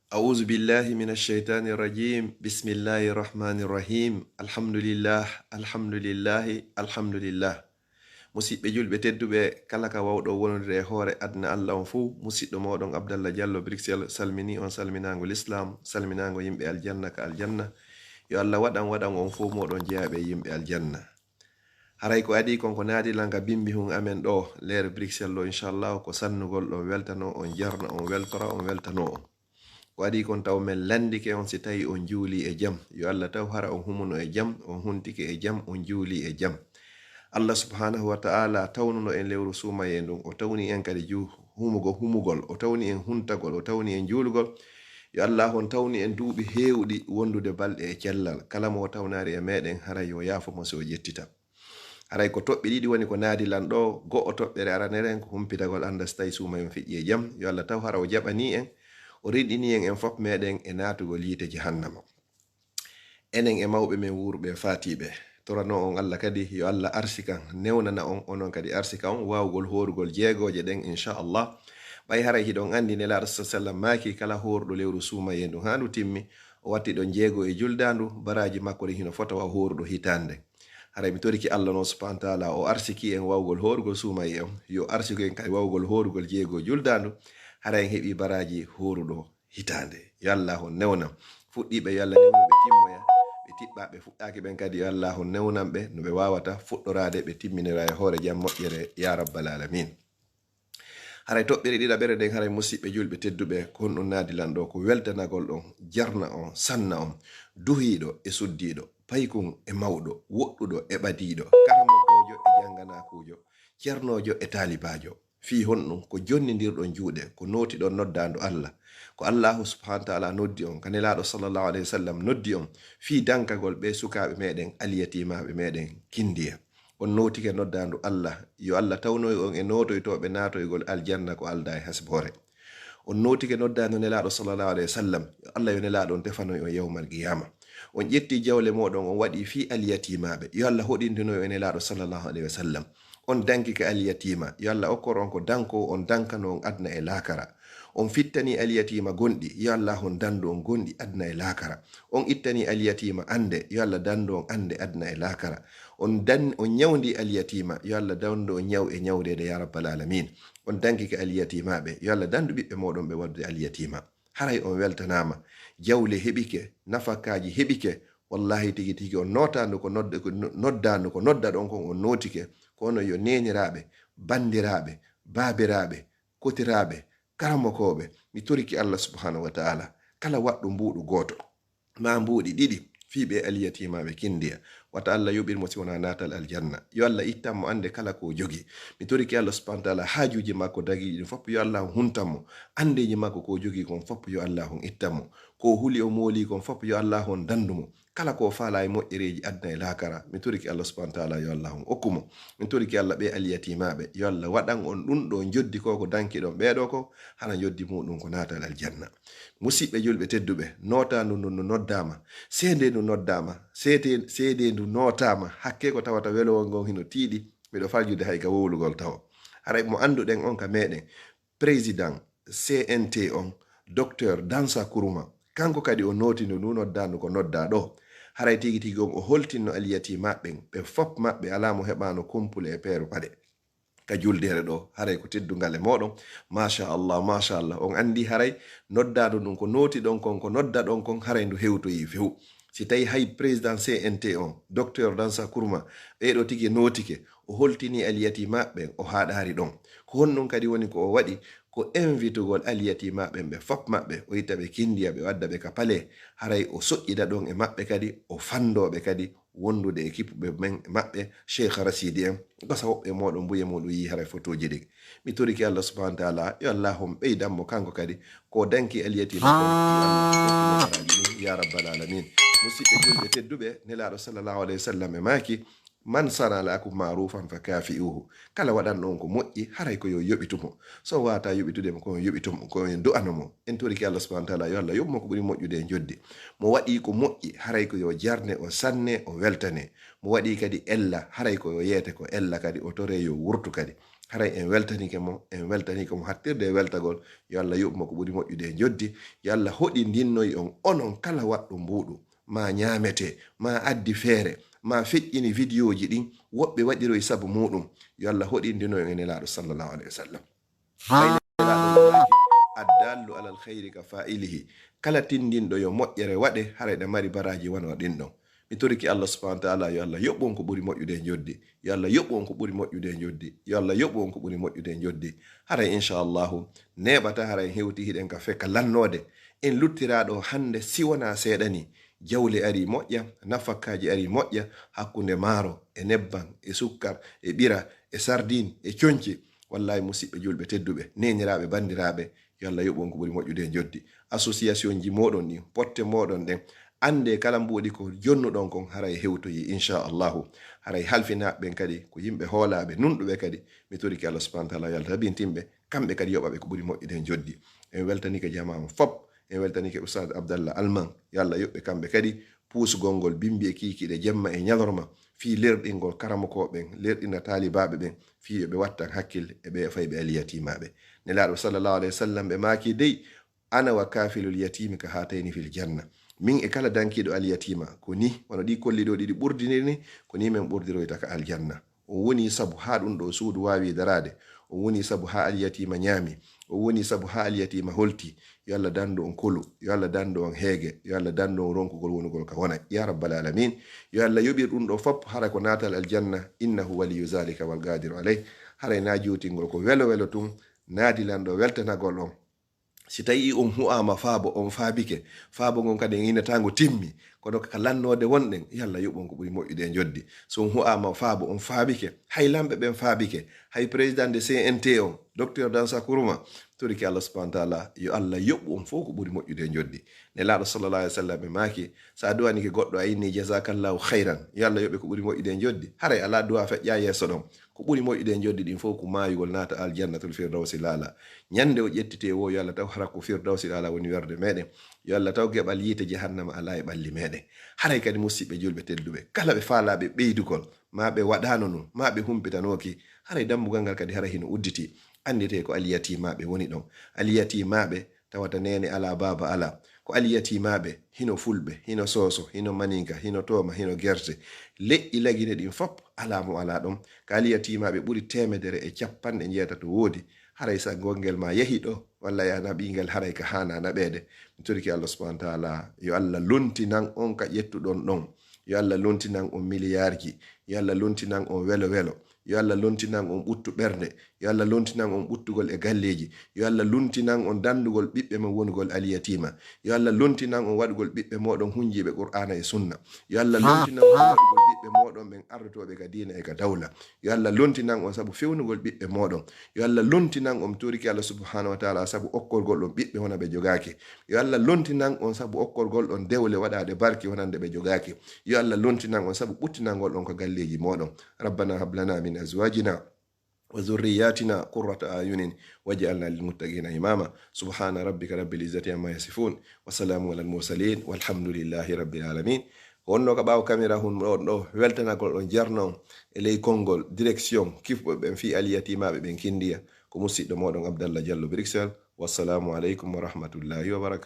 أعوذ بالله من الشيطان الرجيم بسم الله الرحمن الرحيم الحمد لله الحمد لله الحمد لله musidɓe julɓe tedduɓe kala ka wawɗo wonode e hoore adna allah on fuu musidɗo moɗon abdallah diallo bruxelles salmini on salminago l'islam salminago yimɓe aljanna ka aljanna yo allah waɗan on fuu moɗon jeyaɓe yimɓe aljanna haray ko adi konko naadilanga bimbi hun amen ɗo lere bruxelles ɗo inchallah ko sannugol ɗo weltano on jarna on weltora on weltano on ko adi kon taw men landike on si tawi on juuli e jam yo allah taw hara on humuno e jam on huntike e jam on juuli e jam allah subhanahu wa ta'ala tawnuno en lewru sumaye ndun o tawni en kadi humugol o tawni en huntagol o tawni en juulugol yo allah on tawni en duuɓi heewɗi wondude balɗe e cellal kala mo tawnari e meɗen haray yo yaafo so jettita haray ko toɓɓe ɗiɗi woni ko naadilan ɗo go'o toɓɓere araneren ko humpitagol anda so tawi sumaye on fiƴƴi e jam yo allah taw hara o jaɓani en o rinɗini en fof meɗen e natugol yiite jahannama enen e mawɓe men wuurɓe faatiɓe torano on allah kadi yo allah arsikan newnana on onon kadi arsika on wawugol horugol jeegoje ɗen inchallah ɓay haray hiɗon andi nelaɗo sallam maki kala horɗo lewru sumaye ndu ha ndu timmi o watti ɗon jeego e juldandu baraji makko ɗi hino fota wa horɗo hitande haray mi toriki allah noon subhanahu wa taala o arsiki en wawugol horugol sumaye on yo arsiku en kadi wawugol horugol jeego juldandu hara en heɓi baraji horuɗo hitande yo allah on newnam fuɗɗiɓe yo allah newnan ɓe timmoya ɓe tiɓɓaɓe fuɗɗaki ɓen kadi yo allah on newnan ɓe no ɓe wawata fuɗɗorade ɓe timminira e hoore jam moƴƴere ya rabbal alamin haray toɓɓere ɗiɗaɓere ɗen haray musidɓe julɓe tedduɓe kon ɗum naadilan ɗo ko weltanagol ɗon jarna on sanna on duhiɗo e suddiɗo paykun e mawɗo woɗɗuɗo e ɓadiɗo karamokojo e janganakujo ceernojo e talibajo fi honɗum ko jonnidirɗon juuɗe ko notiɗon noddandu allah ko allahu subhanahu wa taala noddi on kanelaɗo sallallahu alayhi wa sallam noddi on fi dankagol ɓe sukaɓe meɗen aliyatimaɓe meɗen kindiya on notike noddandu allah yo allah tawnoy on e notoytoɓe natoygol aljanna ko alda e hasbore on notike noddandu nelaɗo sallallahu alayhi wa sallam yo allah yo nelaɗo on tefanoy on yawmal qiyama on ƴetti jawle moɗon on waɗi fi aliyatimaɓe yo allah hoɗintinoy e nelaɗo sallallahu alayhi wa sallam on dankike aliyatima yo allah okkor on ko danko on dankano on adna e laakara on fittani aliyatima gonɗi yo allah on dandu on gonɗi adna e laakara on ittani aliyatima ande yo allah dandu on ande adna e laakara on ñawdi aliyatima yo allah dandu on ñaw e ñawdede ya rabbal alamin on dankike aliyatimaɓe yo allah dandu ɓiɓɓe moɗon ɓe wadde aliyatima haray on weltanama jawle heɓike nafakaji heɓike wallahi tigi tigi on notandu ko noddandu ko nodda ɗon kon on notike kono yo neniraɓe bandiraɓe babiraɓe kotiraɓe karamokoɓe mi toriki allah subhanahu wa ta'ala kala waɗɗo mbuɗu goto ma mbuɗi ɗiɗi fiɓe aliyatimaɓe kindiya wata allah yoɓirmo si wona natal aljanna yo allah ittanmo ande kala ko jogi mi toriki allah subhanahu wa ta'ala hajuji makko dagiɗi fopp yo allah huntanmo andeji makko ko jogi kon fopp yo allah on ittanmo ko huli o mooli kon fopp yo allah on dandumo kala ko faala e moƴƴereji adna e laakara mi toriki allah subhanahu wa ta'ala yo allah on okkumo mi toriki allah ɓe aliyatimaɓe yo allah waɗan on ɗum ɗo joddi ko dankiɗon ɓeɗo ko hana joddi muɗum ko natal aljanna musidɓe julɓe tedduɓe notandu ndu no noddama seede ndu noddama seede ndu notama hakke ko tawata welowol ngon hino tiiɗi miɗo faljude hay ka wowlugol tawa haray mo anduɗen on ka meɗen président CNT on docteur Dansa Kuruma kanko kadi o notino ndu noddandu ko nodda ɗo haray tigi tigi o holtinno aliyati maɓɓen ɓe fop maɓɓe alamo heɓano kompule e peeru paɗe ka juldere ɗo haray ko teddungal e moɗon machallah on andi haray noddadu ɗum ko noti ɗon kon ko nodda ɗon kon haray ndu hewtoyi few si tawi hay président CNT on docteur Dansa Kurma ɓeɗo tigi notike o holtini aliyati maɓɓen o haɗari ɗon ko honɗum kadi woni ko o waɗi ko invitugol aliyati maɓɓen ɓe fop maɓɓe o yitta ɓe kindiya ɓe wadda ɓe ka pale haray o soƴƴida ɗon e maɓɓe kadi o fandoɓe kadi wondude e kippuɓe men maɓɓe cheikh rasidi en gasa woɓɓe moɗon mbuye muɗum yi haray photoji ɗi mi toriki allah subhanahu wa taala yo allah on ɓeydanmo kanko kadi ko danki aliyati maɓɓe ya rabbal alamin musidɓe julɓe tedduɓe nelaɗo sallallahu alayhi wa sallam e maki man sana lakum marufan fa kafi'uhu kala waɗan ɗon ko moƴƴi haray ko yo yoɓitumo so wata yoɓitudemo ko yoɓitumo ko en du'anomo en toriki allah subhanahu wa taala yo allah yoɓmo ko ɓuri moƴƴude e joddi mo waɗi ko moƴƴi haray ko yo jarne o sanne o weltane mo waɗi kadi ella haray ko yo yeete ko ella kadi o tore yo wurtu kadi haray en weltanike mo hattirde e weltagol yo Allah yoɓmo ko ɓuri moƴƴude e joddi yo Allah hoɗi ndinnoyi on onon kala waɗɗo mbuɗu ma ñamete ma addi feere ma feƴƴini vidéo ji ɗin woɓɓe waɗiroye sabu muɗum yo Allah hoɗi ndinoyo e nelaɗo sallallahu alayhi wa sallam addallu alal khayri ka fa'ilihi kala tindinɗo yo moƴƴere waɗe haray ɗe mari baraji wona ɗin ɗon mi toriki Allah subhanahu wa ta'ala yo Allah yoɓɓon ko ɓuri moƴƴude e joddi yo Allah yoɓɓon ko ɓuri moƴƴude e joddi yo Allah yoɓɓon ko ɓuri moƴƴude e joddi haray inchallahu neɓata haray hewti hiɗen ka fekka lannode en luttiraɗo hande siwona seeɗa ni jawle ari moƴƴa nafakkaji ari moƴƴa hakkunde maaro e nebban e sukkar e ɓira e sardine e coñci wallahi musidɓe julɓe tedduɓe neniraɓe bandiraɓe yo Allah yoɓɓon ko ɓuri moƴƴude e joddi association ji moɗon ɗin potte moɗon ɗen ande kala mbuɗi ko jonnuɗon kon haray hewtoyi inchallahu haray halfinaɓeɓen kadi ko yimɓe hoolaɓe nunɗuɓe kadi mi toriki Allah subhanahu wa ta'ala yo Allah tabintinɓe kamɓe kadi yoɓaɓe ko ɓuri moƴƴude e joddi en weltanike jamama fop en weltanike Oustaz Abdallah Alman yo Allah yoɓɓe kamɓe kadi puusugol ngol bimbi e kikiɗe jemma e ñalorma fi lerɗingol karamokoɓen lerɗina talibaɓe ɓen fi ɓe wattan hakkille e ɓe fayɓe aliyatimaɓe nelaɗo sallallahu alayhi wa sallam ɓe maaki dey ana wa kafilul yatimi ka hatayni fil janna min e kala dankiɗo alyatima ko ni wono ɗi kolliɗo ɗiɗi ɓurdiniri ni ko ni men ɓurdiroyta ka aljanna o woni sabu ha ɗum ɗo suudu wawi darade o woni sabu ha alyatima ñaami o woni sabu ha alyatima holti yo Allah dando on kolu yo Allah dando on heege yo Allah dando on ronkugol wonugol ka wona ya rabbal alamin yo Allah yoɓir ɗum ɗo fop hara ko natal aljanna innahu waliyu zalika wal gadiru alayh haray na juutingol ko welo welo tum naadilanɗo weltanagol on si tawi on hu'ama faabo on faabike faabo ngon kadi inatango timmi kono ka lannode wonɗen yalla yoɓon ko ɓuri moƴƴude e joddi so on hu'ama faabo on faabike hay lamɓe ɓen faabike hay président de CNT on docteur Dansa Kuruma toriki Allah subhanahu wa ta'ala yo Allah yoɓɓu on fof ko ɓuri moƴƴude e joddi nelaɗo sallallahu alayhi wa sallam ɓe maaki sa duwanike goɗɗo a inni jazakallahu khayran yo Allah yoɓe ko ɓuri moƴƴude e joddi haray ala duwa feƴƴa yesso ɗon ko ɓuri moƴƴude e joddi ɗin fof ko maayugol naata aljannatul firdawsi laala ñande o ƴettite wo yo Allah taw hara ko firdawsi laala woni werde meɗen yo Allah taw geɓal yiite jahannama ala e ɓalli meɗen haray kadi musidɓe julɓe tedduɓe kala ɓe faalaɓe ɓeydugol ma ɓe waɗano non ma ɓe humpitanoki haray dambugal ngal kadi hara hino udditi andite ko aliyatimaɓe woni ɗon aliyatimaɓe tawata nene ala baba ala ko aliyatimaɓe hino fulɓe hino soso hino maninka hino toma hino gerte leƴƴi lagine ɗin fop ala mo ala ɗon ko aliyatimaɓe ɓuri 150 jeeta to woodi haray sa gongel ma yehi ɗo walla yana ɓingel haray ka hana naɓede mi toriki Allah subhanahu wa ta'ala yo Allah lontinan on ka ƴettuɗon ɗon yo Allah lontinan on miliyarji yo Allah lontinan on welo welo yo Allah lontinan on ɓuttu ɓernde yo Allah lontinan on ɓuttugol e galleji yo Allah lontinan on dandugol ɓiɓɓe men wonugol aliyatima yo Allah lontinan on waɗugol ɓiɓɓe moɗon hunjiɓe qur'ana e sunna yo Allah lontinan on waɗugol ɓiɓɓe moɗon ɓen ardotoɓe ka dina e ka dawla yo Allah lontinan on sabu fewnugol ɓiɓɓe moɗon yo Allah lontinan on toriki Allah subhanahu wa ta'ala sabu okkolgol ɗon ɓiɓɓe wona ɓe jogaki yo Allah lontinan on sabu okkolgol ɗon dewle waɗade barki wonande ɓe jogaki yo Allah lontinan on sabu ɓuttinangol ɗon ko galleji moɗon rabbana hablana min azwajina وذرياتنا قرة أعين واجعلنا للمتقين إماما سبحان ربك رب العزة عما يصفون وسلام على المرسلين والحمد لله رب العالمين wonno ko ɓaawo caméra hun ɗon ɗo weltanagol ɗon jarno e ley konngol direction kifɓe ɓen fi aliyatimaɓe ɓen kindiya ko musidɗo moɗon Abdallah Diallo Bruxelles wassalamu aleykum wa rahmatullahi wa barakatuh